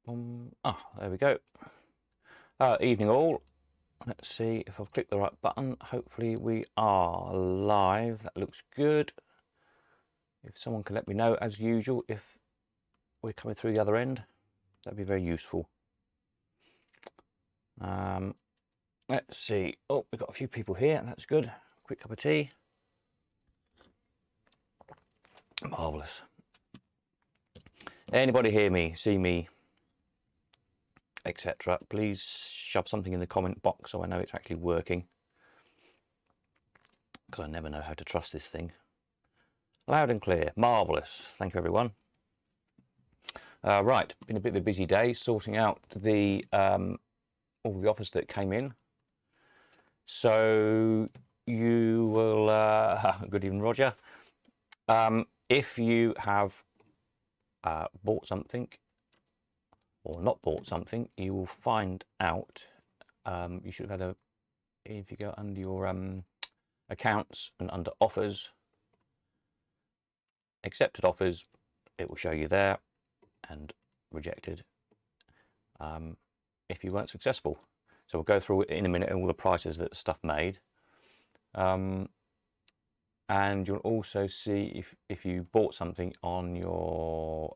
There we go. Evening all. Let's see if I've clicked the right button. Hopefully we are live. That looks good. If someone can let me know, as usual, if we're coming through the other end, that'd be very useful. Let's see. Oh, we've got a few people here. That's good. Quick cup of tea. Marvellous. Anybody hear me, see me, etc., please shove something in the comment box so I know it's actually working, because I never know how to trust this thing. Loud and clear. Marvellous. Thank you, everyone. Right, been a bit of a busy day sorting out the all the offers that came in. So you will good evening, Roger. If you have bought something or not bought something, you will find out, you should have had if you go under your accounts and under offers, accepted offers, it will show you there, and rejected if you weren't successful. So we'll go through in a minute all the prices that stuff made. And you'll also see if you bought something on your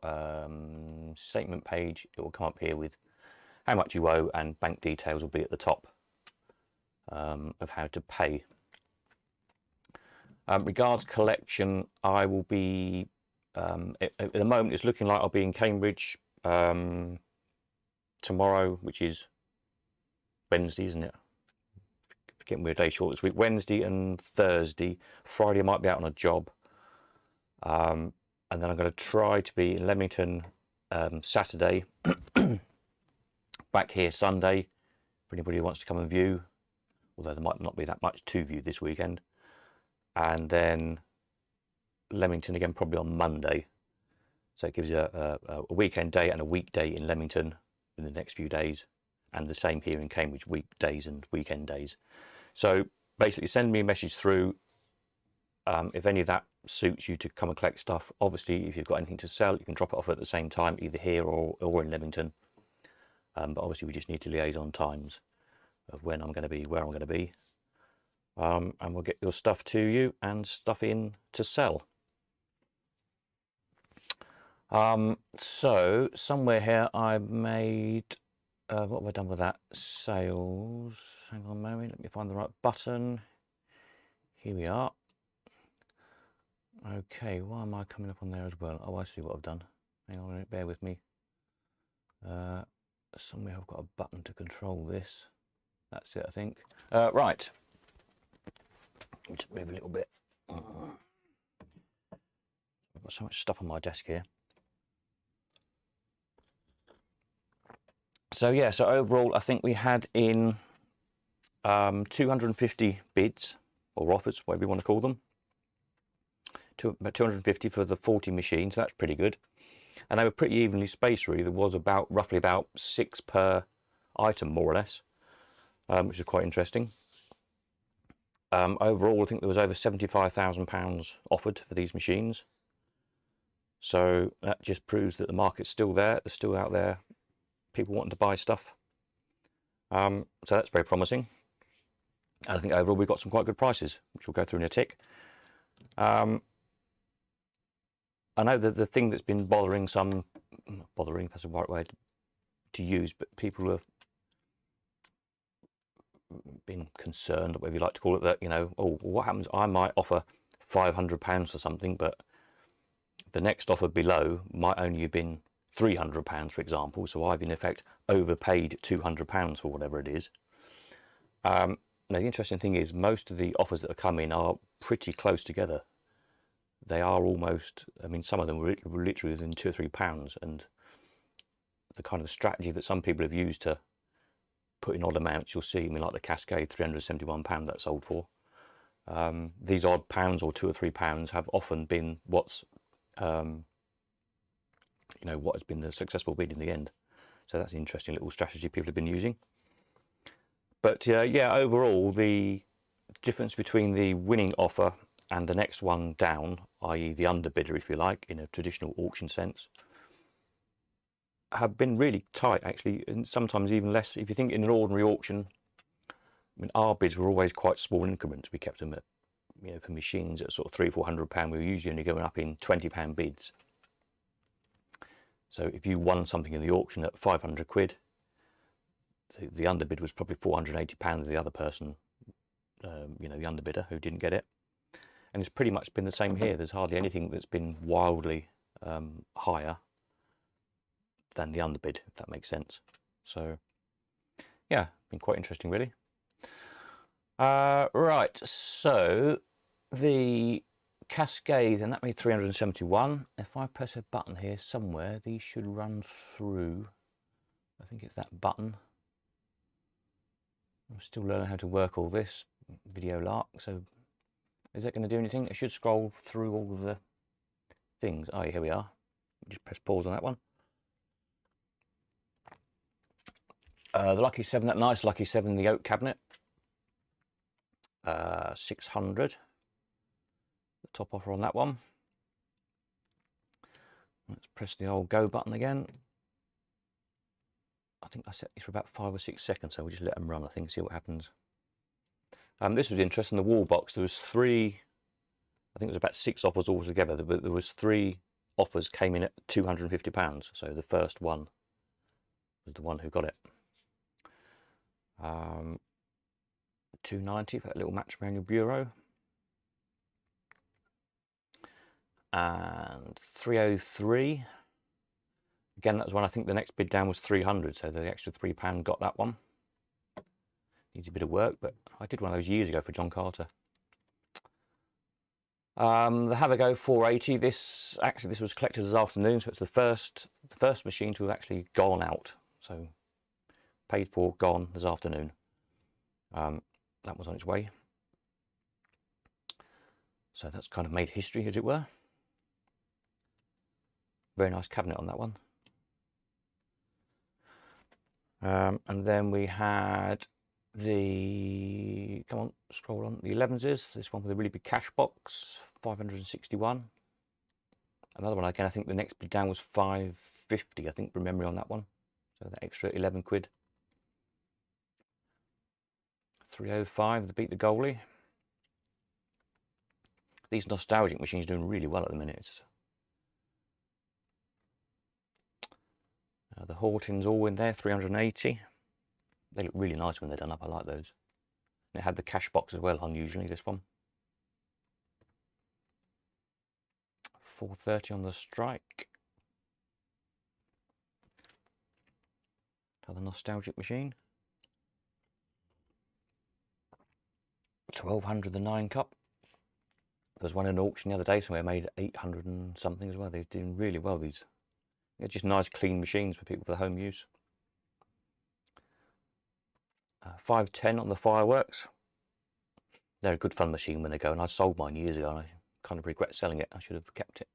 statement page, it will come up here with how much you owe, and bank details will be at the top of how to pay. Regards collection, I will be, at the moment it's looking like I'll be in Cambridge tomorrow, which is Wednesday, isn't it? Getting weird day short this week. Wednesday and Thursday. Friday I might be out on a job, and then I'm going to try to be in Leamington Saturday, back here Sunday for anybody who wants to come and view, although there might not be that much to view this weekend, and then Leamington again probably on Monday, so it gives you a weekend day and a weekday in Leamington in the next few days, and the same here in Cambridge, weekdays and weekend days. So basically send me a message through if any of that suits you to come and collect stuff. Obviously, if you've got anything to sell, you can drop it off at the same time, either here or in Leamington. But obviously we just need to liaise on times of when I'm going to be, where I'm going to be. And we'll get your stuff to you and stuff in to sell. So somewhere here I made... what have I done with that? Sales. Hang on a moment, let me find the right button. Here we are. Okay, why am I coming up on there as well? Oh, I see what I've done. Hang on a minute, bear with me. Somewhere I've got a button to control this. That's it, I think. Right. Let me just move a little bit. I've got so much stuff on my desk here. So yeah, so overall I think we had in 250 bids or offers, whatever you want to call them. About 250 for the 40 machines. So that's pretty good, and they were pretty evenly spaced really. There was roughly about 6 per item, more or less, which is quite interesting. Overall I think there was over £75,000 offered for these machines, so that just proves that the market's still there. They're still out there, people wanting to buy stuff, so that's very promising. And I think overall we've got some quite good prices, which we'll go through in a tick. I know that the thing that's been bothering some, not bothering, that's the right word to use, but people have been concerned, or whatever you like to call it, that, you know, oh, what happens, I might offer £500 for something, but the next offer below might only have been £300, for example, so I've in effect overpaid £200 for whatever it is. Now the interesting thing is most of the offers that have come in are pretty close together. They are almost, I mean, some of them were literally within £2 or £3, and the kind of strategy that some people have used to put in odd amounts, you'll see, I mean, like the Cascade, £371 that sold for. These odd pounds or £2 or £3 have often been what's you know, what has been the successful bid in the end. So that's an interesting little strategy people have been using. But yeah, overall the difference between the winning offer and the next one down, i.e. the underbidder if you like, in a traditional auction sense, have been really tight actually, and sometimes even less. If you think in an ordinary auction, I mean, our bids were always quite small increments. We kept them at, you know, for machines at sort of £300-400, we were usually only going up in £20 bids. So if you won something in the auction at 500 quid, the underbid was probably £480 of the other person, you know, the underbidder who didn't get it. And it's pretty much been the same here. There's hardly anything that's been wildly higher than the underbid, if that makes sense. So yeah, been quite interesting really. Right, so the Cascade, and that made 371. If I press a button here somewhere, these should run through. I think it's that button. I'm still learning how to work all this video lark, so is that going to do anything? It should scroll through all the things. Oh, here we are. Just press pause on that one. The Lucky 7, that nice Lucky 7, the oak cabinet. 600. The top offer on that one. Let's press the old go button again. I think I set these for about 5 or 6 seconds, so we'll just let them run, I think, see what happens. This was interesting. The wall box, there was 3, I think it was about 6 offers altogether, but there was 3 offers came in at £250. So the first one was the one who got it. 290 for that little matrimonial bureau. And 303. Again, that was one, I think the next bid down was 300, so the extra £3 got that one. Needs a bit of work, but I did one of those years ago for John Carter. The Havago 480. This was collected this afternoon, so it's the first machine to have actually gone out. So paid for, gone this afternoon. That was on its way. So that's kind of made history, as it were. Very nice cabinet on that one. And then we had the, come on, scroll on, the 11s, this one with a really big cash box, 561. Another one, again, I think the next bid down was 550, I think, from memory on that one. So that extra 11 quid. 305, the beat the goalie. These nostalgic machines are doing really well at the minute. The Hortons all in there, 380. They look really nice when they're done up. I like those. And it had the cash box as well, unusually, this one. 430 on the strike. Another nostalgic machine. 1200 the 9 cup. There was one in an auction the other day, somewhere made 800 and something as well. They're doing really well, these. They're just nice, clean machines for people for home use. 510 on the fireworks. They're a good fun machine when they go, and I sold mine years ago, and I kind of regret selling it. I should have kept it.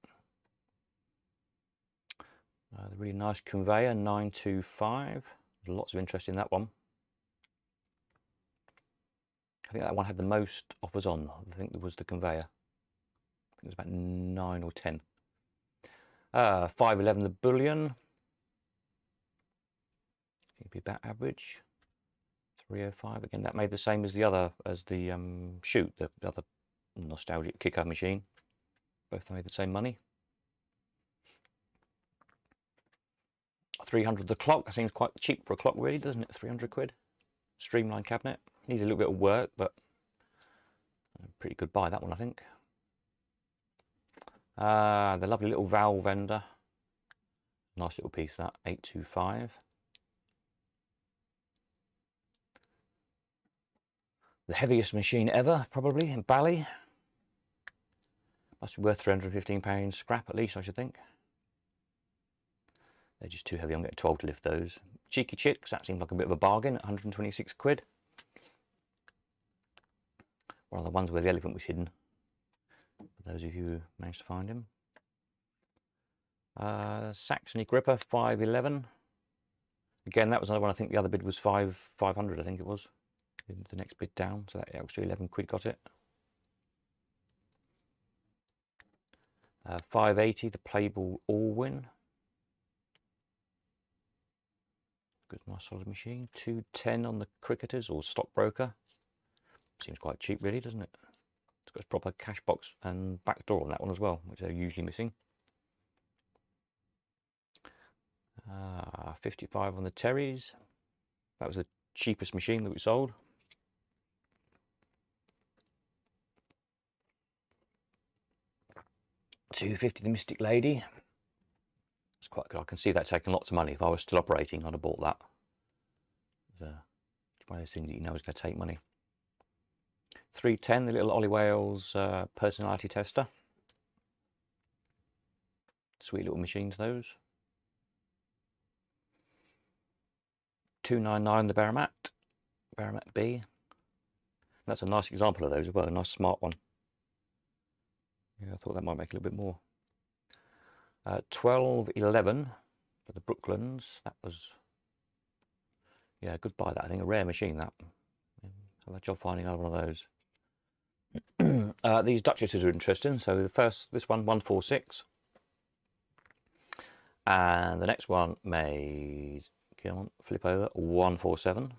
The really nice conveyor, 925. Lots of interest in that one. I think that one had the most offers on. I think there was the conveyor. I think it was about 9 or 10. 511 the bullion. It'd be about average. 305 again. That made the same as the other, as the shoot, the other nostalgic kicker machine. Both made the same money. 300 the clock. That seems quite cheap for a clock, really, doesn't it? 300 quid. Streamline cabinet. Needs a little bit of work, but a pretty good buy, that one, I think. The lovely little valve vendor. Nice little piece, that. 825. The heaviest machine ever, probably, in Bally. Must be worth £315 scrap, at least, I should think. They're just too heavy. I'm getting told to lift those. Cheeky Chicks, that seemed like a bit of a bargain at 126 quid. One of the ones where the elephant was hidden, for those of you who managed to find him. Saxony Gripper, 511. Again, that was another one. I think the other bid was 500, I think it was. The next bid down, so that extra 11 quid got it. 580, the Playable All-Win. Good, nice solid machine. 210 on the cricketers or stockbroker. Seems quite cheap, really, doesn't it? It's got a proper cash box and back door on that one as well, which they're usually missing. 55 on the Terrys. That was the cheapest machine that we sold. $250 the Mystic Lady. It's quite good. I can see that taking lots of money. If I was still operating, I'd have bought that. It's one of those things that you know is going to take money. 310, the little Ollie Wales personality tester. Sweet little machines, those. 299 the Baramat B. That's a nice example of those as well, a nice smart one. Yeah, I thought that might make a little bit more. 1211 for the Brooklands. That was, yeah, good buy that. I think a rare machine that. Have a job finding another one of those. These Duchesses are interesting. So the first, this one, 146. And the next one made, come on, flip over, 147.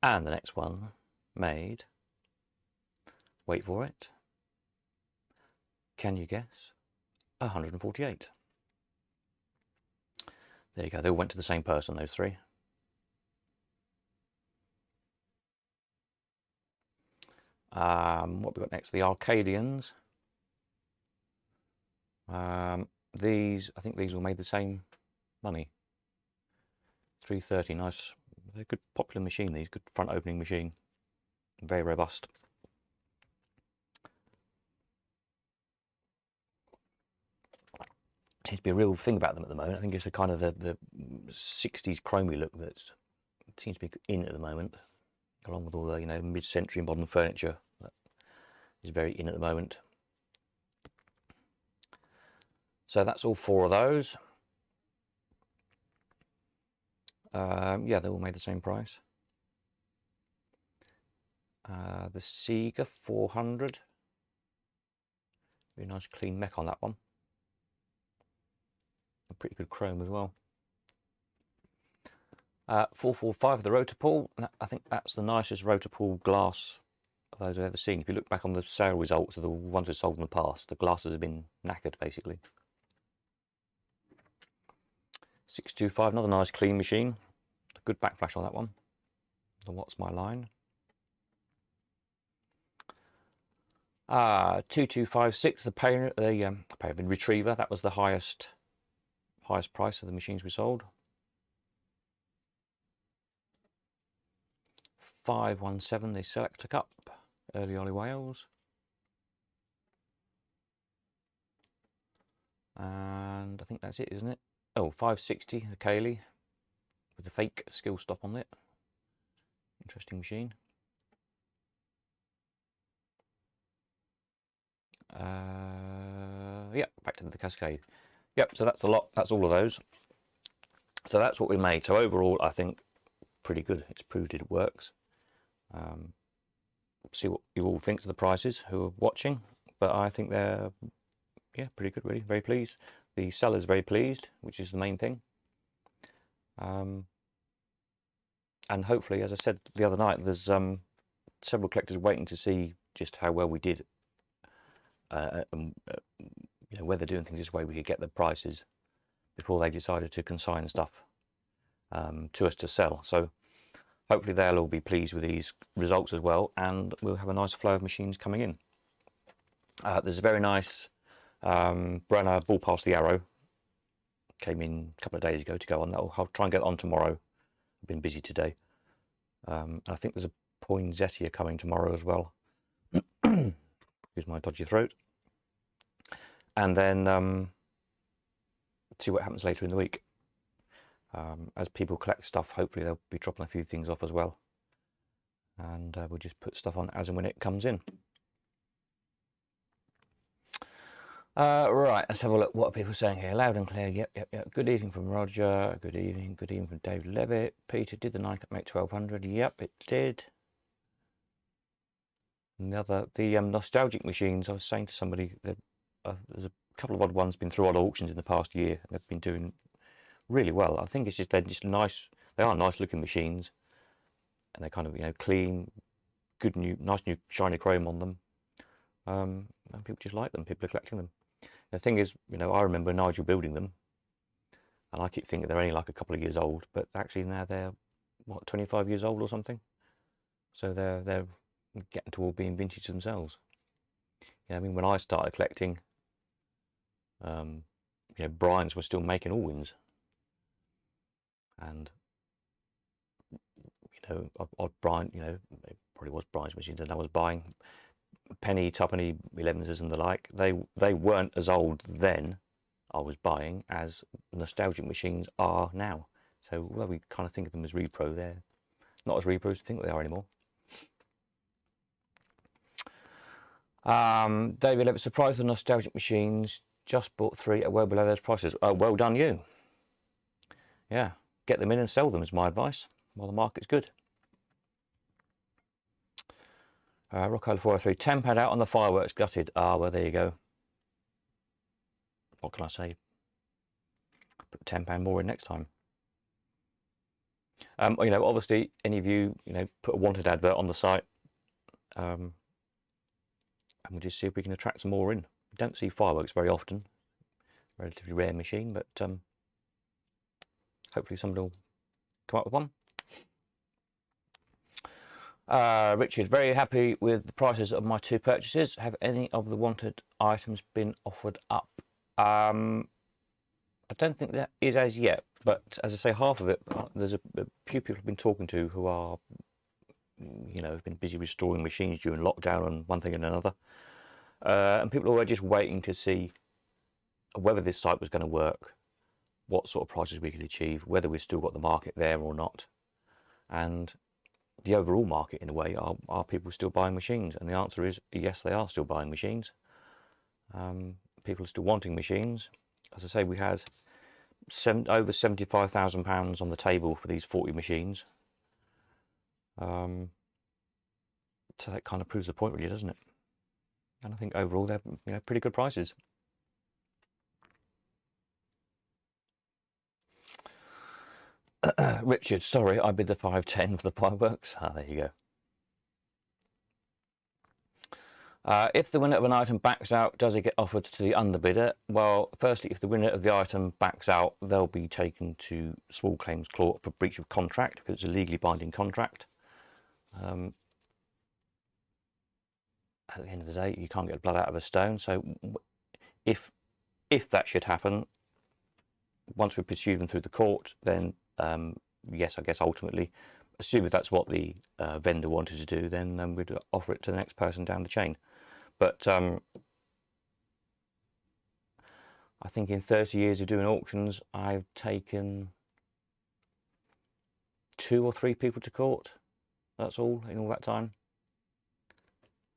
And the next one made, wait for it, can you guess, 148. There you go, they all went to the same person, those three. What we got next? The Arcadians. These, I think these all made the same money. 330, nice. They're a good popular machine, these, good front opening machine. Very robust. Seems to be a real thing about them at the moment. I think it's a kind of the 60s chromey look that seems to be in at the moment, along with all the, you know, mid-century modern furniture that is very in at the moment. So that's all four of those. Yeah, they all made the same price. The Sega 400. Very nice clean mech on that one. A pretty good chrome as well. 445 the Rotopool. I think that's the nicest Rotopool glass of those I've ever seen. If you look back on the sale results of the ones we've sold in the past, the glasses have been knackered basically. 625, another nice clean machine. A good backflash on that one. The What's My Line. 2256, the Pyramid Retriever. That was the highest price of the machines we sold. 517, the Selector Cup, early Ollie Wales. And I think that's it, isn't it? Oh, 560, the Kaylee, with the fake skill stop on it. Interesting machine. Yeah, back to the Cascade. Yep, so that's a lot. That's all of those. So that's what we made. So overall, I think pretty good. It's proved it works. See what you all think of the prices who are watching, but I think they're, yeah, pretty good, really. Very pleased. The seller's very pleased, which is the main thing. And hopefully, as I said the other night, there's several collectors waiting to see just how well we did. You know, whether doing things this way we could get the prices before they decided to consign stuff to us to sell. So hopefully they'll all be pleased with these results as well, and we'll have a nice flow of machines coming in. There's a very nice Brenner Ball Past the Arrow. Came in a couple of days ago to go on. I'll try and get it on tomorrow. I've been busy today. I think there's a Poinsettia coming tomorrow as well. Excuse my dodgy throat. And then see what happens later in the week. As people collect stuff, hopefully they'll be dropping a few things off as well. And we'll just put stuff on as and when it comes in. Right, let's have a look. What are people saying here? Loud and clear. Yep. Good evening from Roger. Good evening from David Levitt. Peter, did the Nike make 1200? Yep, it did. And the nostalgic machines, I was saying to somebody that there's a couple of odd ones been through odd auctions in the past year. They've been doing really well. I think it's just they're just nice. They are nice looking machines, and they're kind of, you know, clean, good new, nice new shiny chrome on them. And people just like them. People are collecting them. The thing is, you know, I remember Nigel building them, and I keep thinking they're only like a couple of years old, but actually now they're what, 25 years old or something. So they're getting toward being vintage themselves. Yeah, I mean, when I started collecting, you know, Brian's were still making Allwins, and you know, odd Brian, you know, it probably was Brian's machines, and I was buying penny, twopenny 11s and the like. They weren't as old then, I was buying, as nostalgic machines are now. So although we kind of think of them as repro, they're not as repro as we think they are anymore. David, I was surprised the nostalgic machines just bought 3 at well below those prices. Oh, well done you. Yeah, get them in and sell them is my advice while the market's good. Rocco 403, £10 out on the fireworks, gutted. Ah, well, there you go. What can I say? Put £10 more in next time. You know, obviously, any of you, you know, put a wanted advert on the site, and we'll just see if we can attract some more in. We don't see fireworks very often, relatively rare machine, but hopefully somebody will come up with one. Richard, very happy with the prices of my 2 purchases. Have any of the wanted items been offered up? I don't think that is as yet, but as I say, half of it, there's a few people I've been talking to who are, you know, have been busy restoring machines during lockdown and one thing and another. And people were just waiting to see whether this site was going to work, what sort of prices we could achieve, whether we've still got the market there or not. And the overall market, in a way, are people still buying machines? And the answer is yes, they are still buying machines. People are still wanting machines. As I say, we had over £75,000 on the table for these 40 machines. So that kind of proves the point, really, doesn't it? And I think overall they're, you know, pretty good prices. Richard, sorry, I bid the 510 for the fireworks. Ah, there you go. If the winner of an item backs out, does it get offered to the underbidder? Well, firstly, if the winner of the item backs out, they'll be taken to small claims court for breach of contract, because it's a legally binding contract. At the end of the day, you can't get blood out of a stone. So if that should happen, once we pursue them through the court, then yes, I guess ultimately, assuming that's what the vendor wanted to do, then we'd offer it to the next person down the chain. But I think in 30 years of doing auctions, I've taken 2 or 3 people to court. That's all in all that time.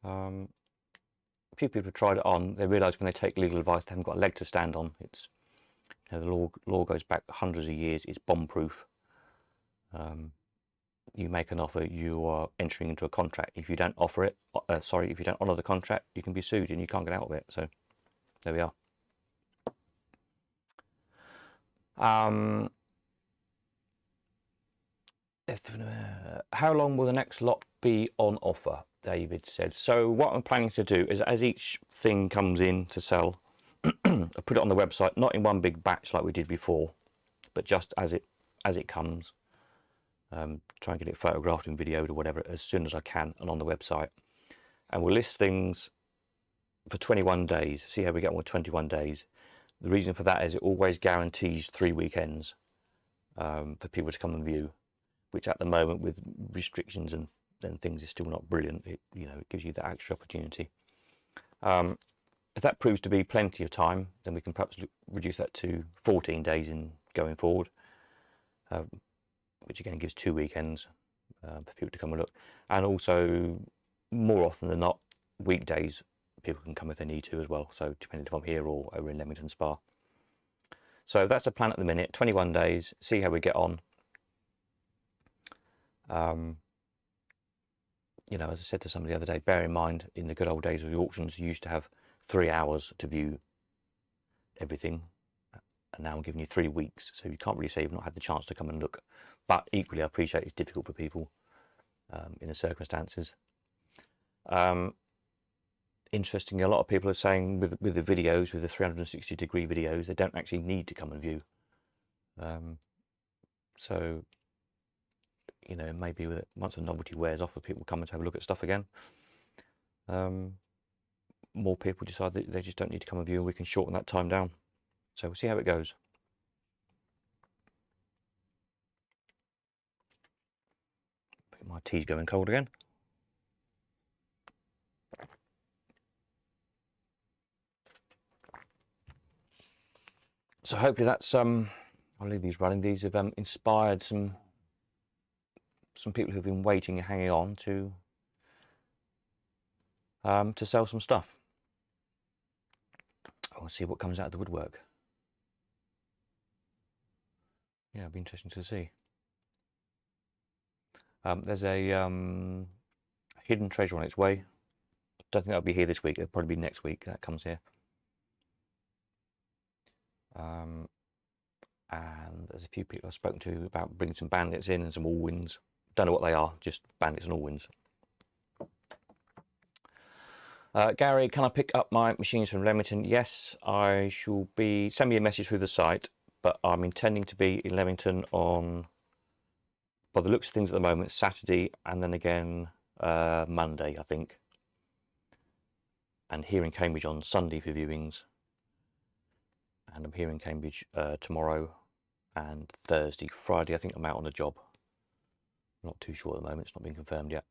A few people have tried it on. They realise when they take legal advice, they haven't got a leg to stand on. It's, you know, the law goes back hundreds of years. It's bomb-proof. You make an offer, you are entering into a contract. If you don't offer it, if you don't honour the contract, you can be sued and you can't get out of it. So there we are. How long will the next lot be on offer? David said. So what I'm planning to do is, as each thing comes in to sell, I put it on the website, not in one big batch like we did before, but just as it comes. Try and get it photographed and videoed or whatever as soon as I can and on the website. And we'll list things for 21 days, see how we get on with 21 days. The reason for that is it always guarantees 3 weekends for people to come and view, which at the moment with restrictions and things is still not brilliant. It, you know, it gives you that extra opportunity. If that proves to be plenty of time, then we can perhaps reduce that to 14 days in going forward. Which again gives 2 weekends for people to come and look. And also, more often than not, weekdays, people can come if they need to as well. So depending if I'm here or over in Leamington Spa. So that's the plan at the minute, 21 days, see how we get on. You know, as I said to somebody the other day, bear in mind, in the good old days of the auctions, you used to have 3 hours to view everything. and now I'm giving you 3 weeks, so you can't really say you've not had the chance to come and look. But equally, I appreciate it's difficult for people in the circumstances. Interestingly, a lot of people are saying with the videos, with the 360-degree videos, they don't actually need to come and view. So, you know, maybe with it, once the novelty wears off, people come and have a look at stuff again. More people decide that they just don't need to come and view, and we can shorten that time down. So we'll see how it goes. My tea's going cold again. So hopefully that's I'll leave these running. These have inspired some people who've been waiting and hanging on to sell some stuff. We'll see what comes out of the woodwork. Yeah, it'll be interesting to see. There's a hidden treasure on its way. I don't think that'll be here this week. It'll probably be next week that comes here. And there's a few people I've spoken to about bringing some bandits in and some all-wins. Don't know what they are, just bandits and all-wins. Gary, can I pick up my machines from Leamington? Yes, I shall be. Send me a message through the site, but I'm intending to be in Leamington on, by the looks of things at the moment, Saturday, and then again Monday, I think. And here in Cambridge on Sunday for viewings. And I'm here in Cambridge tomorrow and Thursday. Friday, I think I'm out on a job. Not too sure at the moment, it's not been confirmed yet.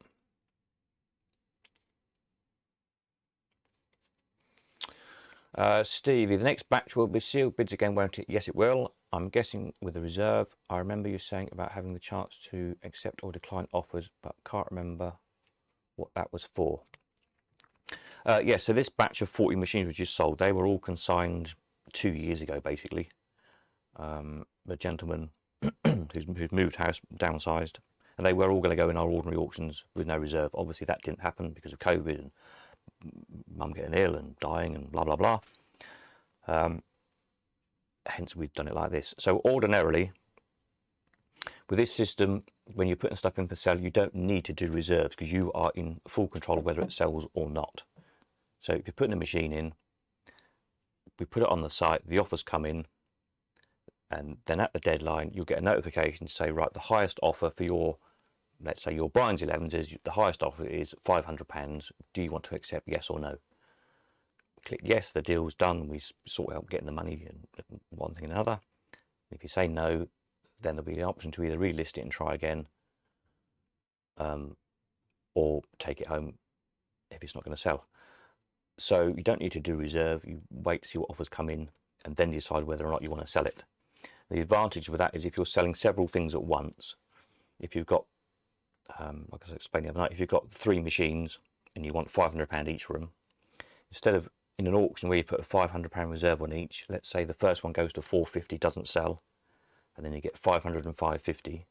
Stevie, the next batch will be sealed bids again, won't it? Yes, it will. I'm guessing with the reserve. I remember you saying about having the chance to accept or decline offers, but can't remember what that was for. Yes, so this batch of 40 machines was just sold. They were all consigned 2 years ago, basically. The gentleman who's moved house, downsized, and they were all going to go in our ordinary auctions with no reserve. Obviously, that didn't happen because of COVID and mum getting ill and dying and blah blah blah. Hence we've done it like this. So ordinarily with this system, when you're putting stuff in for sale, you don't need to do reserves because you are in full control of whether it sells or not. So if you're putting a machine in, we put it on the site, the offers come in, and then at the deadline you'll get a notification to say, right, the highest offer for your, let's say your Brian's 11s is, the highest offer is £500. Do you want to accept, yes or no? Click yes, the deal's done. We sort out getting the money and one thing and another. If you say no, then there'll be the option to either relist it and try again, or take it home if it's not going to sell. So you don't need to do reserve. You wait to see what offers come in and then decide whether or not you want to sell it. The advantage with that is if you're selling several things at once, if you've got, like I explained the other night, if you've got 3 machines and you want £500 each for them, instead of in an auction where you put a £500 reserve on each, let's say the first one goes to 450, doesn't sell, and then you get 500 and 550.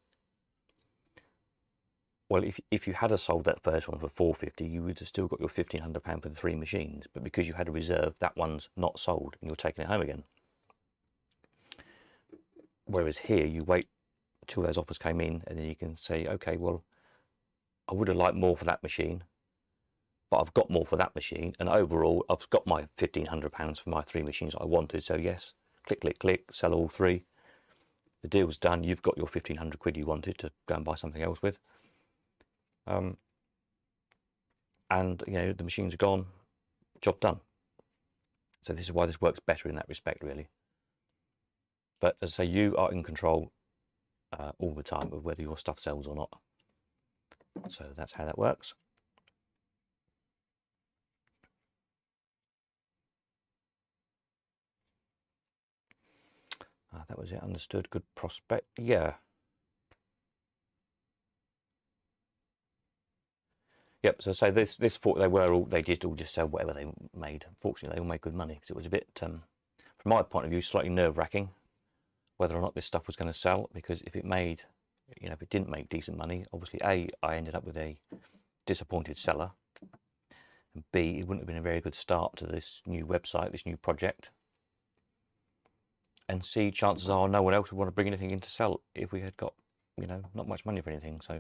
Well, if you had sold that first one for 450, you would have still got your £1,500 for the 3 machines. But because you had a reserve, that one's not sold and you're taking it home again. Whereas here, you wait until those offers came in and then you can say, okay, well, I would have liked more for that machine, but I've got more for that machine. And overall, I've got my £1,500 for my 3 machines that I wanted. So yes, click, click, click, sell all 3. The deal's done. You've got your 1,500 quid you wanted to go and buy something else with. And you know, the machines are gone, job done. So this is why this works better in that respect, really. But as I say, you are in control all the time of whether your stuff sells or not. So that's how that works. That was it. Understood. Good prospect. Yeah. Yep. So say this thought they just all sell whatever they made. Fortunately, they all made good money because it was a bit, from my point of view, slightly nerve-wracking whether or not this stuff was going to sell. Because if it made, you know, if it didn't make decent money, obviously A, I ended up with a disappointed seller, and B, it wouldn't have been a very good start to this new website, this new project. and see, chances are no one else would want to bring anything in to sell if we had got, you know, not much money for anything. So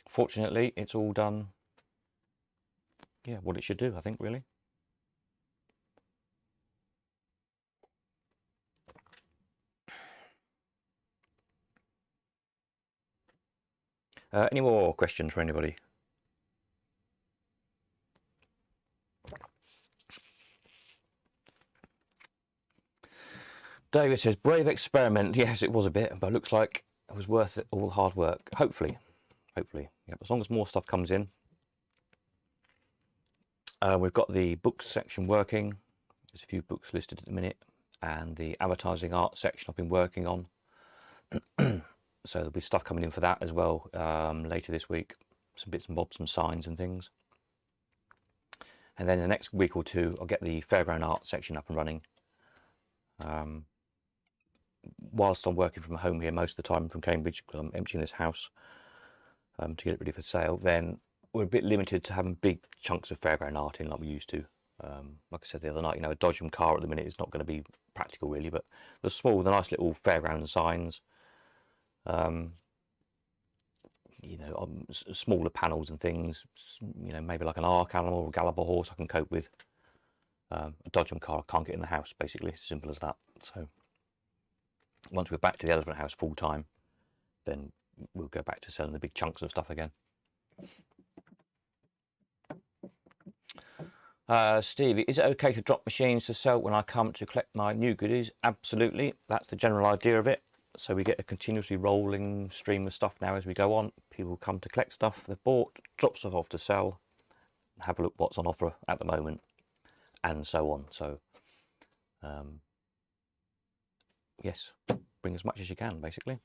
fortunately, it's all done, yeah, what it should do, I think, really. Any more questions for anybody? David says, brave experiment. Yes, it was a bit, but it looks like it was worth it, all the hard work. Hopefully. Hopefully. Yeah, as long as more stuff comes in. We've got the books section working. There's a few books listed at the minute. And the advertising art section I've been working on. So there'll be stuff coming in for that as well later this week. Some bits and bobs, some signs and things. And then the next week or two, I'll get the fairground art section up and running. Whilst I'm working from home here most of the time from Cambridge, because I'm emptying this house to get it ready for sale, then we're a bit limited to having big chunks of fairground art in like we used to. Like I said the other night, you know, a Dodgem car at the minute is not going to be practical really, but the nice little fairground signs, you know, smaller panels and things, you know, maybe like an Arc animal or a Galloping horse I can cope with. A Dodgem car I can't get in the house, basically, as simple as that. So once we're back to the Elephant House full time, then we'll go back to selling the big chunks of stuff again. Stevie, is it okay to drop machines to sell when I come to collect my new goodies? Absolutely. That's the general idea of it. So we get a continuously rolling stream of stuff now as we go on. People come to collect stuff they've bought, drop stuff off to sell, have a look what's on offer at the moment, and so on. So yes, bring as much as you can, basically.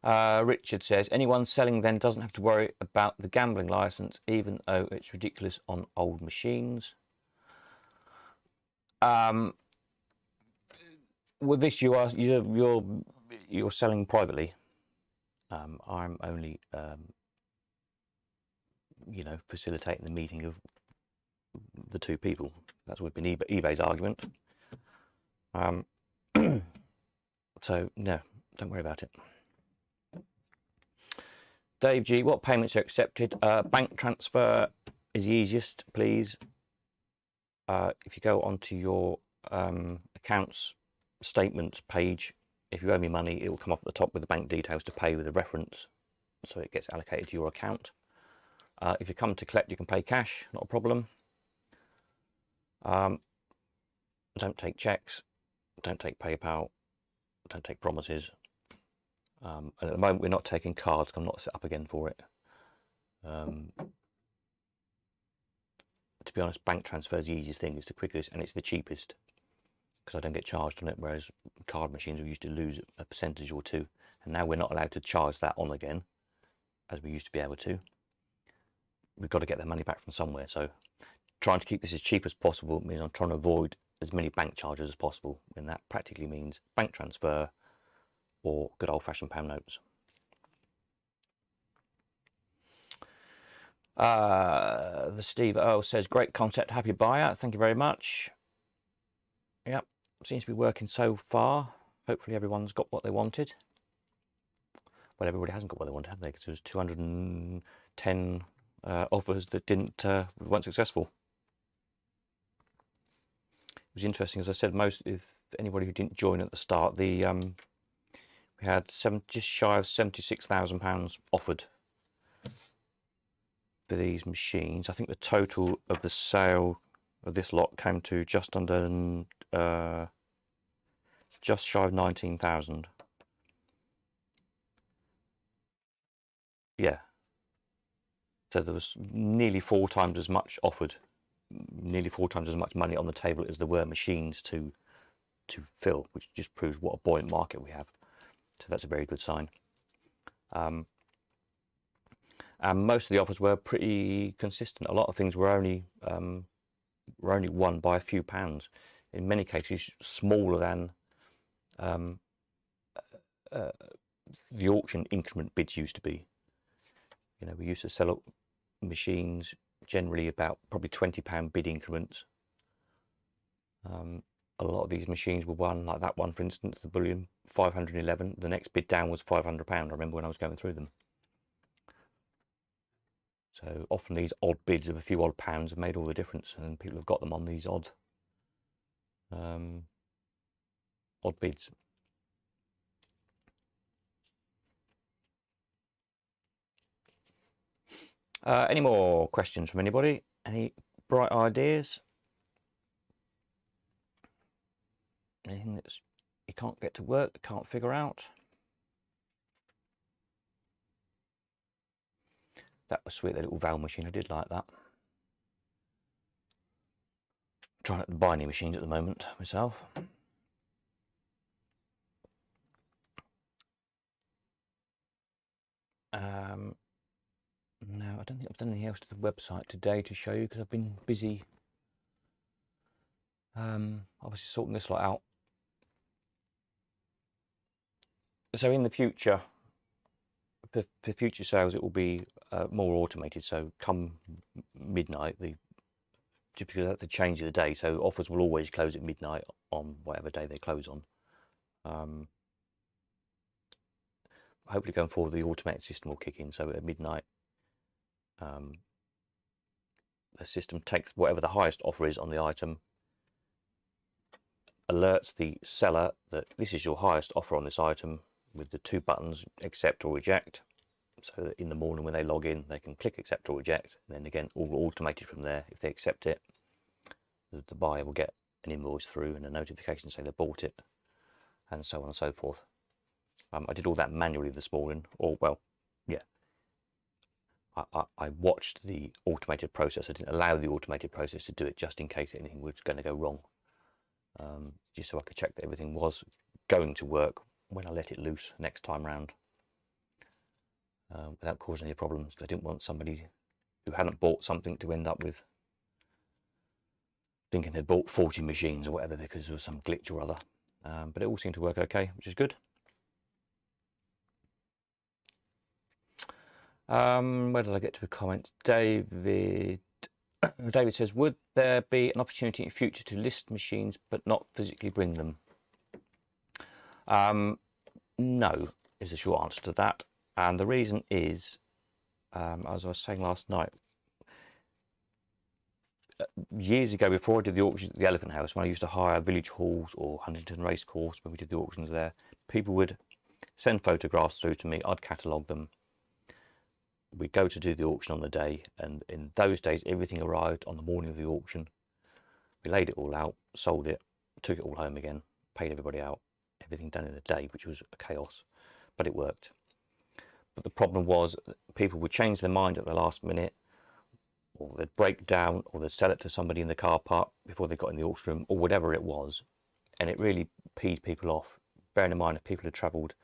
Richard says, anyone selling then doesn't have to worry about the gambling license, even though it's ridiculous on old machines. With this, you're selling privately. I'm only you know, facilitating the meeting of the two people. That's what been eBay's argument. So no, don't worry about it. Dave G, what payments are accepted? Bank transfer is the easiest, please. If you go onto your accounts statements page, if you owe me money, it will come up at the top with the bank details to pay with a reference, so it gets allocated to your account. If you come to collect, you can pay cash, not a problem. Don't take checks, don't take PayPal, don't take promises. And at the moment we're not taking cards, I'm not set up again for it. To be honest, bank transfer is the easiest thing, it's the quickest and it's the cheapest, because I don't get charged on it, whereas card machines we used to lose a percentage or two, and now we're not allowed to charge that on again as we used to be able to. We've got to get the money back from somewhere, so trying to keep this as cheap as possible means I'm trying to avoid as many bank charges as possible, and that practically means bank transfer or good old-fashioned pound notes. The Steve Earl says, great concept, happy buyer. Thank you very much. Yep, seems to be working so far. Hopefully everyone's got what they wanted. Well, everybody hasn't got what they wanted, have they? Because there was 210 offers that weren't successful. It was interesting, as I said, if anybody who didn't join at the start, we had just shy of £76,000 offered for these machines. I think the total of the sale of this lot came to just under, just shy of 19,000. Yeah. So there was nearly 4 times as much offered, nearly 4 times as much money on the table as there were machines to fill, which just proves what a buoyant market we have. So that's a very good sign. And most of the offers were pretty consistent. A lot of things were only won by a few pounds. In many cases, smaller than the auction increment bids used to be. You know, we used to sell up machines generally about probably £20 bid increments, A lot of these machines were won, like that one, for instance, the Bullion 511. The next bid down was £500. I remember when I was going through them. So often these odd bids of a few odd pounds have made all the difference, and people have got them on these odd bids. Any more questions from anybody? Any bright ideas? Anything that you can't get to work, can't figure out? That was sweet, the little valve machine. I did like that. I'm trying not to buy any machines at the moment myself. No, I don't think I've done anything else to the website today to show you because I've been busy obviously sorting this lot out. So in the future, for future sales, it will be more automated. So come midnight, typically that's the change of the day. So offers will always close at midnight on whatever day they close on. Hopefully going forward, the automated system will kick in. So at midnight, the system takes whatever the highest offer is on the item, alerts the seller that this is your highest offer on this item with the 2 buttons, accept or reject, so that in the morning when they log in they can click accept or reject, and then again all automated from there. If they accept it, the buyer will get an invoice through and a notification saying they bought it, and so on and so forth. I did all that manually this morning, or well, yeah, I watched the automated process. I didn't allow the automated process to do it just in case anything was going to go wrong, just so I could check that everything was going to work when I let it loose next time round, without causing any problems. I didn't want somebody who hadn't bought something to end up with thinking they'd bought 40 machines or whatever because of some glitch or other. But it all seemed to work okay, which is good. Where did I get to a comment? David says, would there be an opportunity in future to list machines but not physically bring them? No, is the short answer to that. And the reason is, as I was saying last night, years ago, before I did the auctions at the Elephant House, when I used to hire village halls or Huntington Racecourse, when we did the auctions there, people would send photographs through to me. I'd catalogue them. We'd go to do the auction on the day, and in those days everything arrived on the morning of the auction. We laid it all out, sold it, took it all home again, paid everybody out, everything done in a day, which was a chaos, but it worked. But the problem was people would change their mind at the last minute, or they'd break down, or they'd sell it to somebody in the car park before they got in the auction room, or whatever it was, and it really peed people off. Bearing in mind, if people had travelled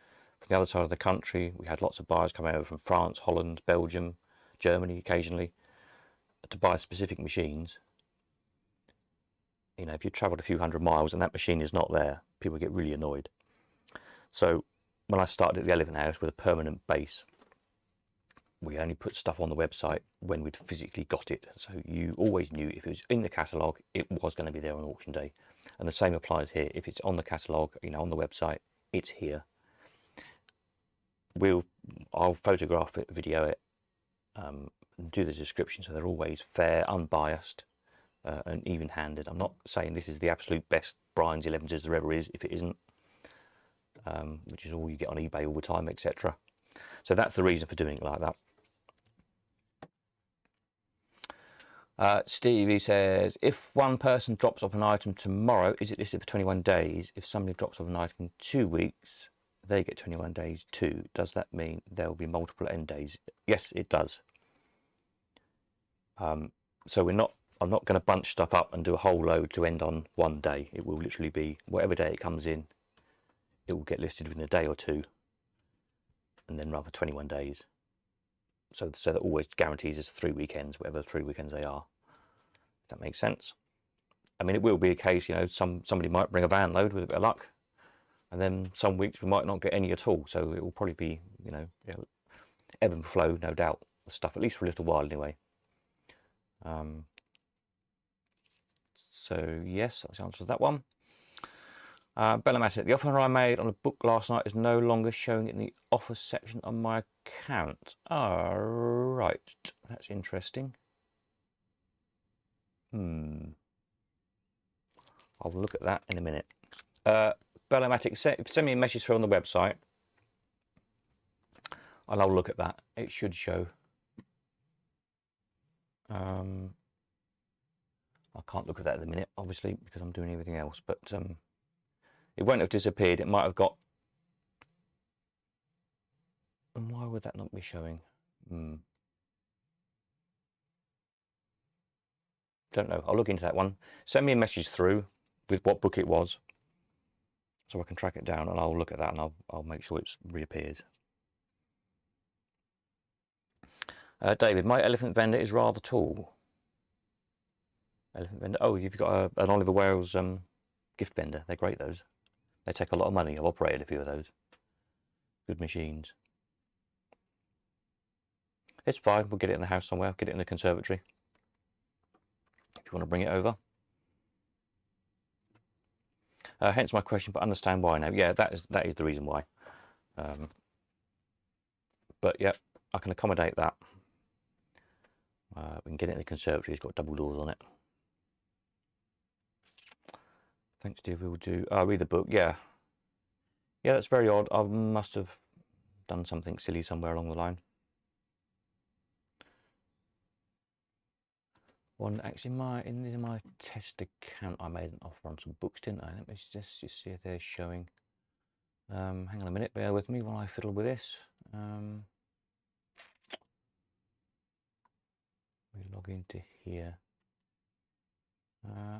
from the other side of the country, we had lots of buyers coming over from France, Holland, Belgium, Germany occasionally to buy specific machines. You know, if you travelled a few hundred miles and that machine is not there, people get really annoyed. So when I started at the Elephant House with a permanent base, we only put stuff on the website when we'd physically got it. So you always knew if it was in the catalogue, it was going to be there on auction day. And the same applies here. If it's on the catalogue, you know, on the website, it's here. I'll photograph it, video it, and do the description so they're always fair, unbiased, and even-handed. I'm not saying this is the absolute best Brian's 11s there ever is, if it isn't, which is all you get on eBay all the time, etc. So that's the reason for doing it like that. Stevie says, if one person drops off an item tomorrow, is it listed for 21 days? If somebody drops off an item in 2 weeks, they get 21 days too. Does that mean there will be multiple end days? Yes, it does. So I'm not going to bunch stuff up and do a whole load to end on one day. It will literally be whatever day it comes in, it will get listed within a day or two, and then run for 21 days. So that always guarantees us 3 weekends, whatever 3 weekends they are. If that makes sense. I mean, it will be a case, you know, somebody might bring a van load with a bit of luck, and then some weeks we might not get any at all. So it will probably be, you know, ebb and flow, no doubt, the stuff, at least for a little while anyway. So yes, that's the answer to that one. Bellamatic, the offer I made on a book last night is no longer showing in the offer section on my account. Right, that's interesting. I'll look at that in a minute. Bellamatic, send me a message through on the website. I'll have a look at that. It should show. I can't look at that at the minute, obviously, because I'm doing everything else, but it won't have disappeared. It might have got... And why would that not be showing? Don't know. I'll look into that one. Send me a message through with what book it was, so I can track it down, and I'll look at that, and I'll make sure it's reappears. David, my elephant vendor is rather tall. Elephant vendor. Oh, you've got an Oliver Wales gift vendor. They're great, those. They take a lot of money. I've operated a few of those. Good machines. It's fine. We'll get it in the house somewhere. Get it in the conservatory. If you want to bring it over. Hence my question, but understand why now. Yeah, that is the reason why. But yeah, I can accommodate that. We can get it in the conservatory. It's got double doors on it. Thanks, dear. We'll do. I'll read the book. Yeah. Yeah, that's very odd. I must have done something silly somewhere along the line. One actually, in my test account, I made an offer on some books, didn't I? Let me just see if they're showing. Hang on a minute. Bear with me while I fiddle with this. We log into here.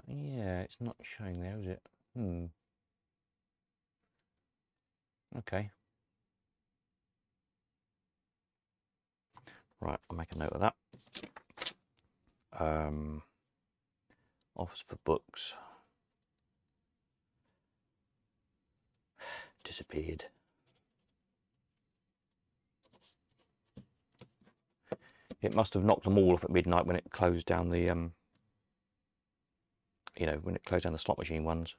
Yeah, it's not showing there, is it? Okay. Right, I'll make a note of that. Offers for books. Disappeared. It must have knocked them all off at midnight when it closed down the, you know, when it closed down the slot machine ones.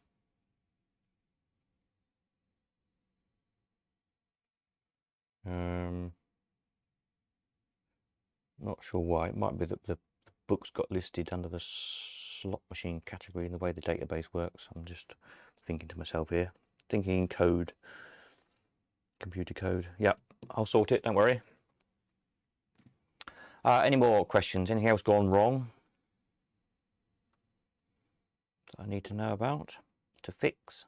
Not sure why. It might be that the books got listed under the slot machine category in the way the database works. I'm just thinking to myself here. Thinking in code. Computer code. Yep, I'll sort it, don't worry. Any more questions? Anything else gone wrong that I need to know about, to fix?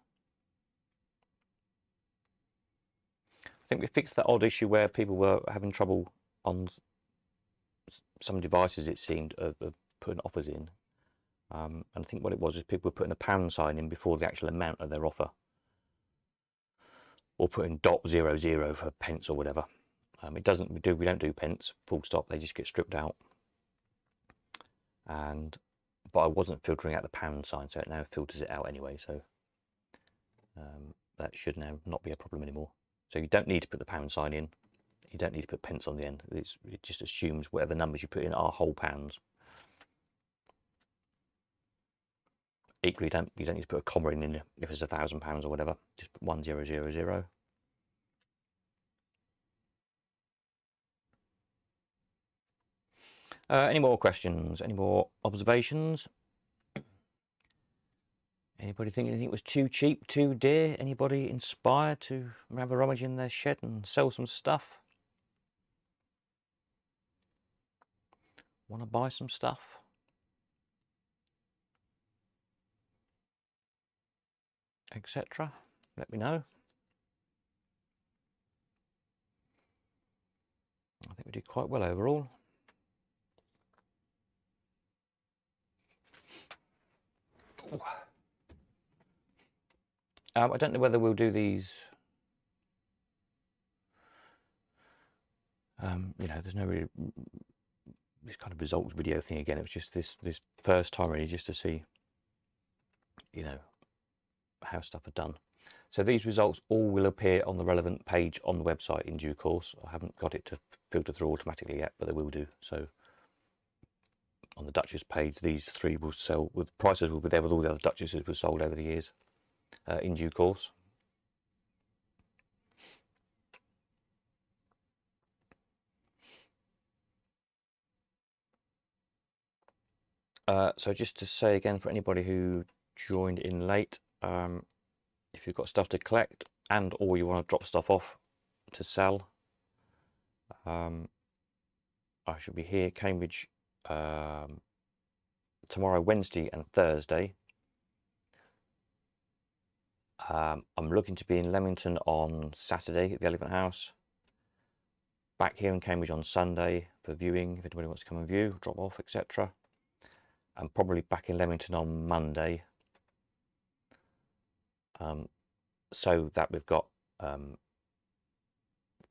I think we fixed that odd issue where people were having trouble on some devices, it seemed, of putting offers in. And I think what it was is people were putting a pound sign in before the actual amount of their offer. Or putting .00 for pence or whatever. We don't do pence, full stop, they just get stripped out. But I wasn't filtering out the pound sign, so it now filters it out anyway, so that should now not be a problem anymore. So you don't need to put the pound sign in, you don't need to put pence on the end, it just assumes whatever numbers you put in are whole pounds. Equally, you don't need to put a comma in if it's £1,000 or whatever, just put 1000. Any more questions? Any more observations? Anybody think anything was too cheap, too dear? Anybody inspired to have a rummage in their shed and sell some stuff? Want to buy some stuff? Etc. Let me know. I think we did quite well overall. I don't know whether we'll do these. You know, there's no really this kind of results video thing again. It was just this first time really, just to see, you know, how stuff are done. So these results all will appear on the relevant page on the website in due course. I haven't got it to filter through automatically yet, but they will do. So on the Duchess page. These 3 will sell, with prices will be there with all the other Duchesses we've sold over the years in due course. So just to say again, for anybody who joined in late, if you've got stuff to collect and or you want to drop stuff off to sell, I should be here Cambridge tomorrow, Wednesday and Thursday. I'm looking to be in Leamington on Saturday at the Elephant House. Back here in Cambridge on Sunday for viewing, if anybody wants to come and view, drop off, etc. And probably back in Leamington on Monday. So that we've got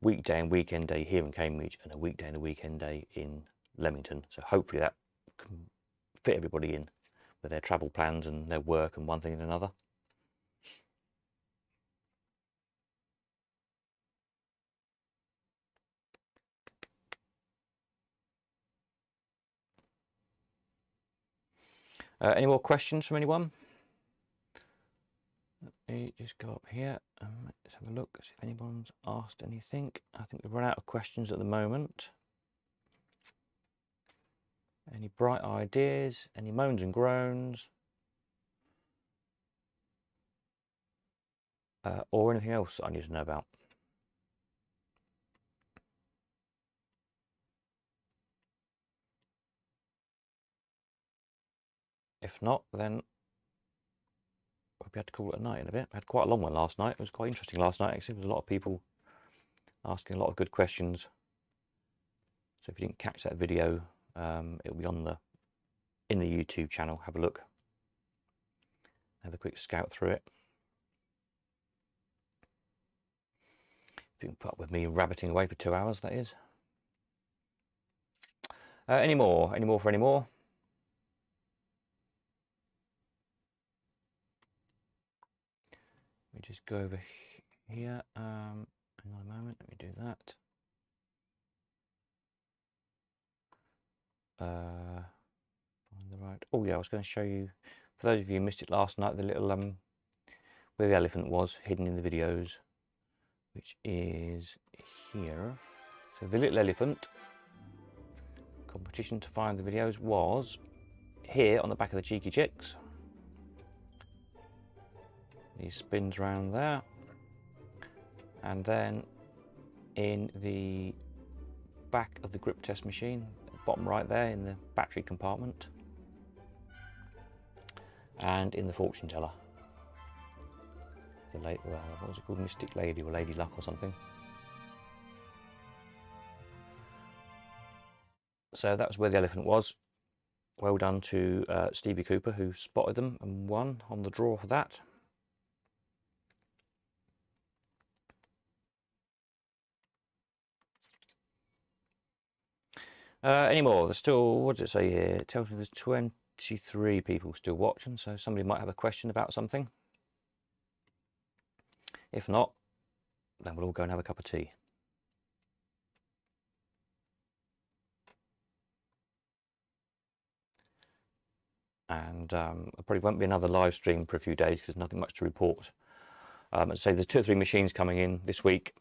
weekday and weekend day here in Cambridge and a weekday and a weekend day in Leamington. So hopefully that can fit everybody in with their travel plans and their work and one thing and another. Any more questions from anyone? Let me just go up here and let's have a look, see if anyone's asked anything. I think we've run out of questions at the moment. Any bright ideas? Any moans and groans? Or anything else I need to know about? If not, then we'll be able to call it a night in a bit. We had quite a long one last night. It was quite interesting last night, actually. There was a lot of people asking a lot of good questions. So if you didn't catch that video, it'll be on in the YouTube channel. Have a look. Have a quick scout through it. If you can put up with me rabbiting away for 2 hours, that is. Any more? Any more for any more? Let me just go over here. Hang on a moment. Let me do that. Find the right. Oh yeah, I was going to show you. For those of you who missed it last night, the little where the elephant was hidden in the videos, which is here. So the little elephant competition to find the videos was here on the back of the Cheeky Chicks. He spins around there, and then in the back of the grip test machine, bottom right there in the battery compartment, and in the fortune teller. The late, what was it called, Mystic Lady or Lady Luck or something. So that's where the elephant was. Well done to Stevie Cooper, who spotted them and won on the draw for that. Any more? There's still, what does it say here? It tells me there's 23 people still watching, so somebody might have a question about something. If not, then we'll all go and have a cup of tea. And there probably won't be another live stream for a few days because there's nothing much to report. I'd say there's 2 or 3 machines coming in this week.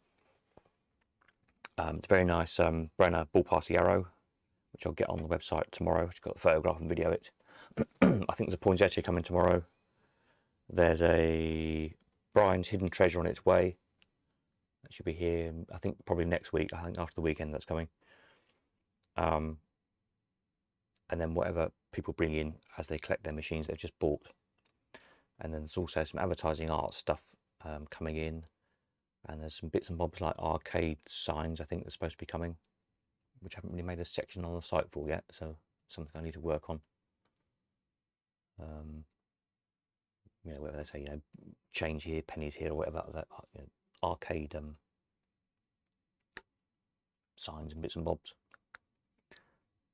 It's a very nice Brenner Ball Party Arrow, which I'll get on the website tomorrow. It's got a photograph and video it. I think there's a Poinsettia coming tomorrow. There's a Brian's Hidden Treasure on its way. That should be here, I think probably next week. I think after the weekend that's coming. And then whatever people bring in as they collect their machines they've just bought. And then there's also some advertising art stuff coming in. And there's some bits and bobs like arcade signs, I think, that's supposed to be coming, which I haven't really made a section on the site for yet, so something I need to work on. You know, whether they say, you know, change here, pennies here, or whatever, that, you know, arcade signs and bits and bobs.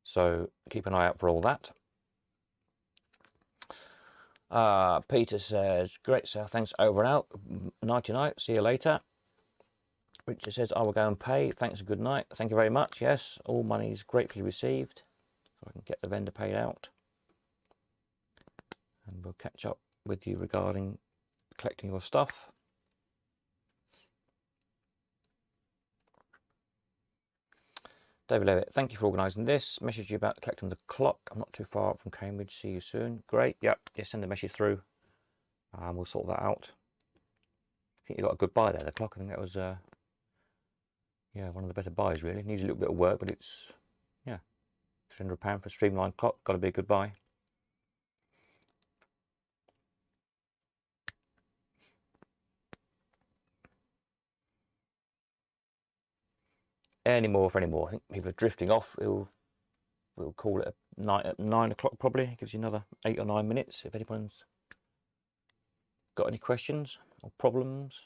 So keep an eye out for all that. Peter says, great, sir, thanks, over and out. Nighty night, see you later. Richard says, I will go and pay. Thanks and good night. Thank you very much. Yes, all money is gratefully received. so I can get the vendor paid out. And we'll catch up with you regarding collecting your stuff. David Levitt, thank you for organising this. Message you about collecting the clock. I'm not too far from Cambridge. See you soon. Great. Yep. Just send the message through. We'll sort that out. I think you got a good buy there, the clock. I think that was, yeah, one of the better buys, really. Needs a little bit of work, but it's, yeah, £300 for a streamlined clock. Got to be a good buy. Any more for any more. I think people are drifting off. We'll call it a night at 9 o'clock probably. It gives you another 8 or 9 minutes if anyone's got any questions or problems.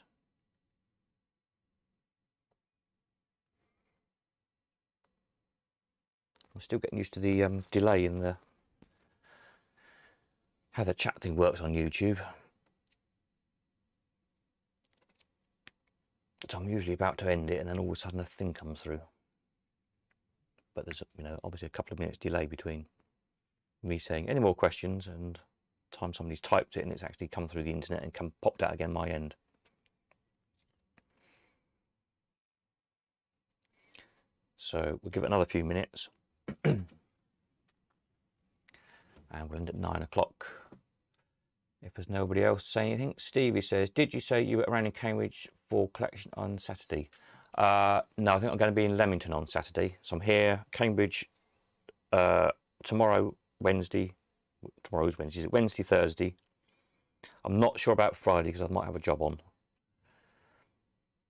I'm still getting used to the delay in the how the chat thing works on YouTube. So I'm usually about to end it, and then all of a sudden a thing comes through. But there's, you know, obviously a couple of minutes delay between me saying any more questions and the time somebody's typed it and it's actually come through the internet and popped out again my end. So we'll give it another few minutes, and we'll end at 9 o'clock. If there's nobody else saying anything, Stevie says, did you say you were around in Cambridge for collection on Saturday? No, I think I'm going to be in Leamington on Saturday. So I'm here, Cambridge, tomorrow, Wednesday. Tomorrow's Wednesday. Is it Wednesday, Thursday? I'm not sure about Friday because I might have a job on.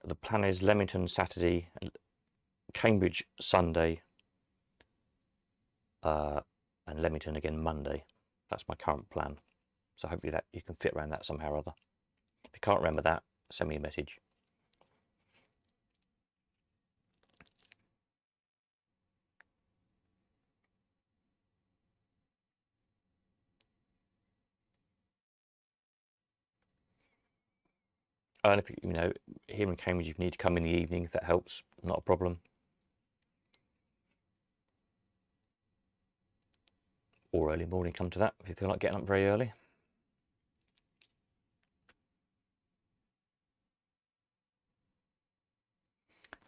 The plan is Leamington Saturday, Cambridge Sunday, and Leamington again Monday. That's my current plan. So hopefully that you can fit around that somehow or other. If you can't remember that, send me a message. And if you know, here in Cambridge, if you need to come in the evening, if that helps, not a problem. Or early morning, come to that if you feel like getting up very early.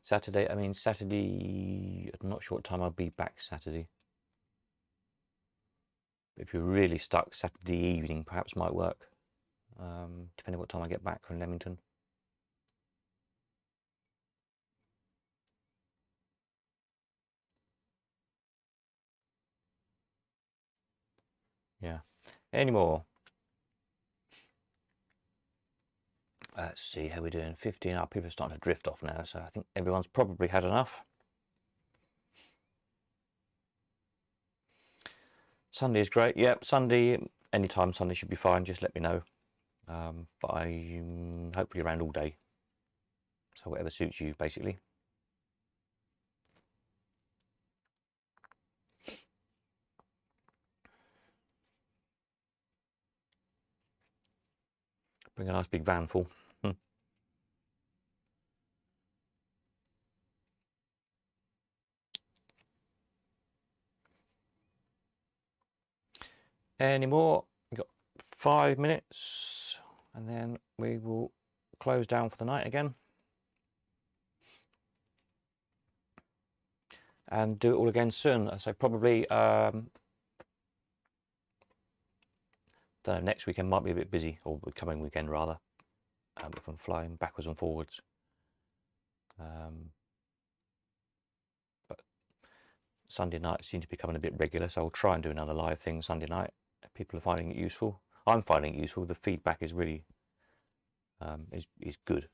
Saturday, I'm not sure what time I'll be back Saturday. If you're really stuck, Saturday evening perhaps might work, depending what time I get back from Leamington. Yeah. Any more? Let's see how we're doing. 15 hours. People are starting to drift off now, so I think everyone's probably had enough. Sunday is great. Yep, Sunday, anytime Sunday should be fine. Just let me know. But I'm hopefully around all day. So whatever suits you, basically. Bring a nice big van full. Any more? We've got 5 minutes, and then we will close down for the night again. And do it all again soon. So probably, don't know, next weekend might be a bit busy, or the coming weekend rather, if I'm flying backwards and forwards. But Sunday night seems to be becoming a bit regular, so I'll try and do another live thing Sunday night. If people are finding it useful. I'm finding it useful. The feedback is really is good.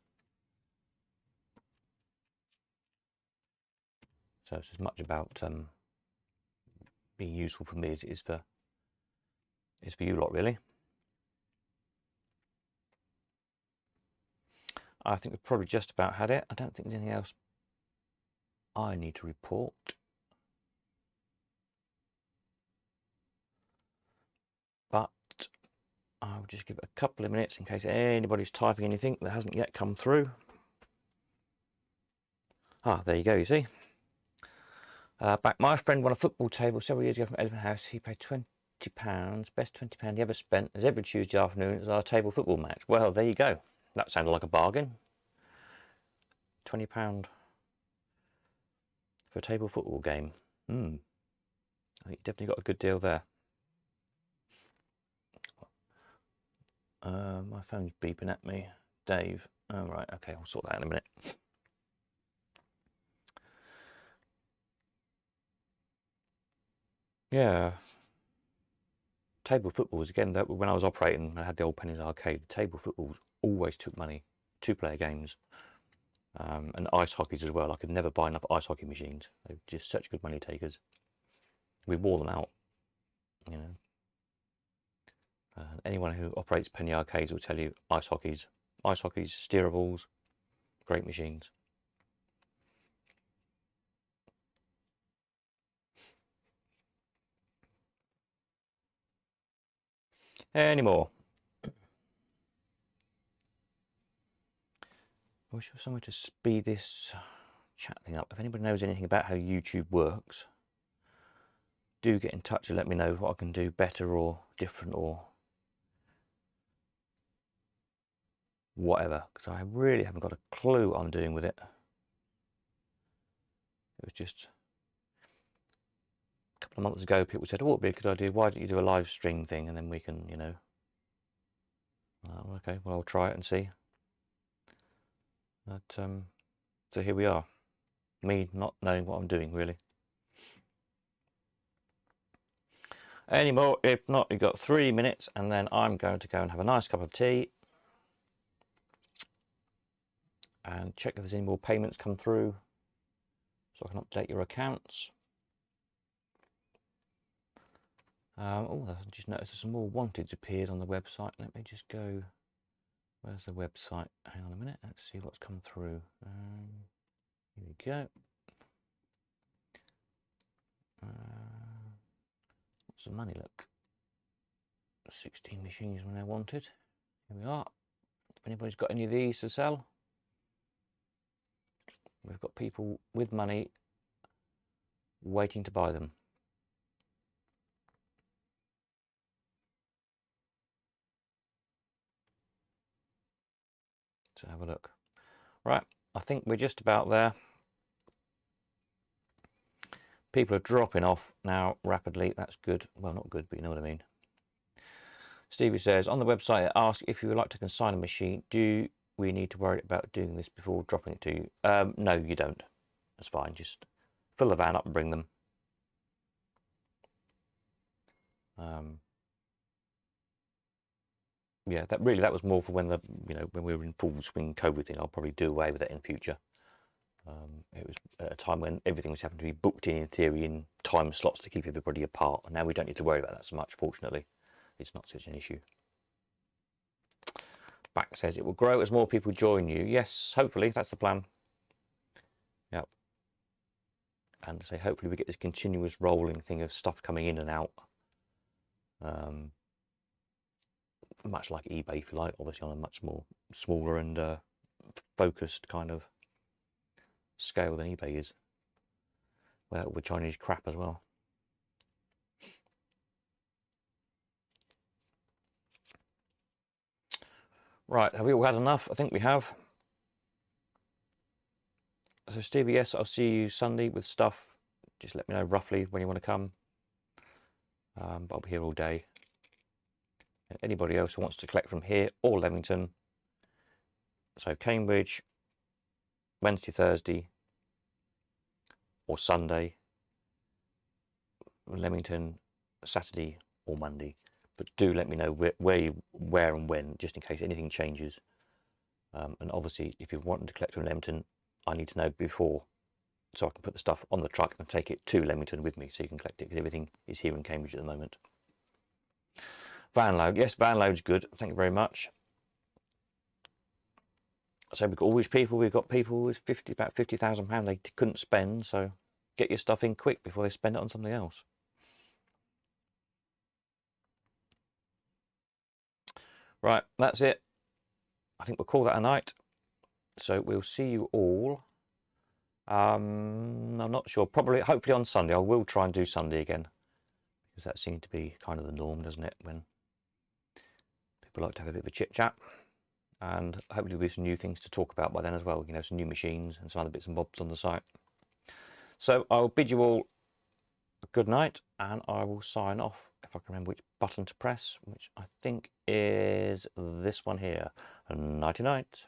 So it's as much about being useful for me as it is for you lot, really. I think we've probably just about had it. I don't think there's anything else I need to report. But I'll just give it a couple of minutes in case anybody's typing anything that hasn't yet come through. Ah, there you go, you see. Back, my friend won a football table several years ago from Elephant House. He paid £20. Best £20 he ever spent, as every Tuesday afternoon is our table football match. Well, there you go. That sounded like a bargain. £20 for a table football game. I think you definitely got a good deal there. My phone's beeping at me. Dave. Oh, right, okay, I'll sort that in a minute. Yeah. Table footballs, again, that when I was operating, I had the old Penny's Arcade. The table footballs always took money. 2-player games. And ice hockeys as well. I could never buy enough ice hockey machines. They're just such good money takers. We wore them out, you know. Anyone who operates penny arcades will tell you ice hockeys, steerables, great machines. Any more? I wish there was somewhere to speed this chat thing up. If anybody knows anything about how YouTube works, do get in touch and let me know what I can do better or different or whatever, because I really haven't got a clue what I'm doing with it. It was just a couple of months ago, people said, oh, it'd be a good idea, why don't you do a live stream thing, and then we can, you know. Okay, well, I'll try it and see. But, so here we are, me not knowing what I'm doing, really. Any more? If not, you've got 3 minutes, and then I'm going to go and have a nice cup of tea and check if there's any more payments come through so I can update your accounts. Oh, I just noticed there's some more wanteds appeared on the website. Let me just go. Where's the website? Hang on a minute. Let's see what's come through. Here we go. What's the money look? 16 machines when they're wanted. Here we are. If anybody's got any of these to sell, we've got people with money waiting to buy them. So have a look. Right, I think we're just about there. People are dropping off now rapidly. That's good. Well, not good, but you know what I mean. Stevie says, on the website, it asks if you would like to consign a machine. Do we need to worry about doing this before dropping it to you? No, you don't. That's fine. Just fill the van up and bring them. Yeah, that was more for when when we were in full swing COVID thing. I'll probably do away with that in future. It was at a time when everything was having to be booked in theory in time slots to keep everybody apart. And now we don't need to worry about that so much, fortunately. It's not such an issue. Back says it will grow as more people join you. Yes, hopefully, that's the plan. Yep. And say hopefully we get this continuous rolling thing of stuff coming in and out. Much like eBay, if you like, obviously on a much more smaller and focused kind of scale than eBay is. Well, with Chinese crap as well. Right, have we all had enough? I think we have. So Stevie, yes, I'll see you Sunday with stuff. Just let me know roughly when you want to come. But I'll be here all day. And anybody else who wants to collect from here or Leamington. So Cambridge, Wednesday, Thursday, or Sunday. Leamington, Saturday or Monday. But do let me know where and when, just in case anything changes. And obviously, if you're wanting to collect from Leamington, I need to know before, so I can put the stuff on the truck and take it to Leamington with me, so you can collect it, because everything is here in Cambridge at the moment. Van load, yes, van load's good. Thank you very much. So we've got all these people. We've got people with about £50,000 they couldn't spend. So get your stuff in quick before they spend it on something else. Right, that's it. I think we'll call that a night. So we'll see you all I'm not sure. Probably, hopefully on Sunday. I will try and do Sunday again, because that seems to be kind of the norm, doesn't it? When people like to have a bit of a chit chat, and hopefully there'll be some new things to talk about by then as well. You know, some new machines and some other bits and bobs on the site. So I'll bid you all a good night, and I will sign off if I can remember which button to press, which I think is this one here. Nighty night.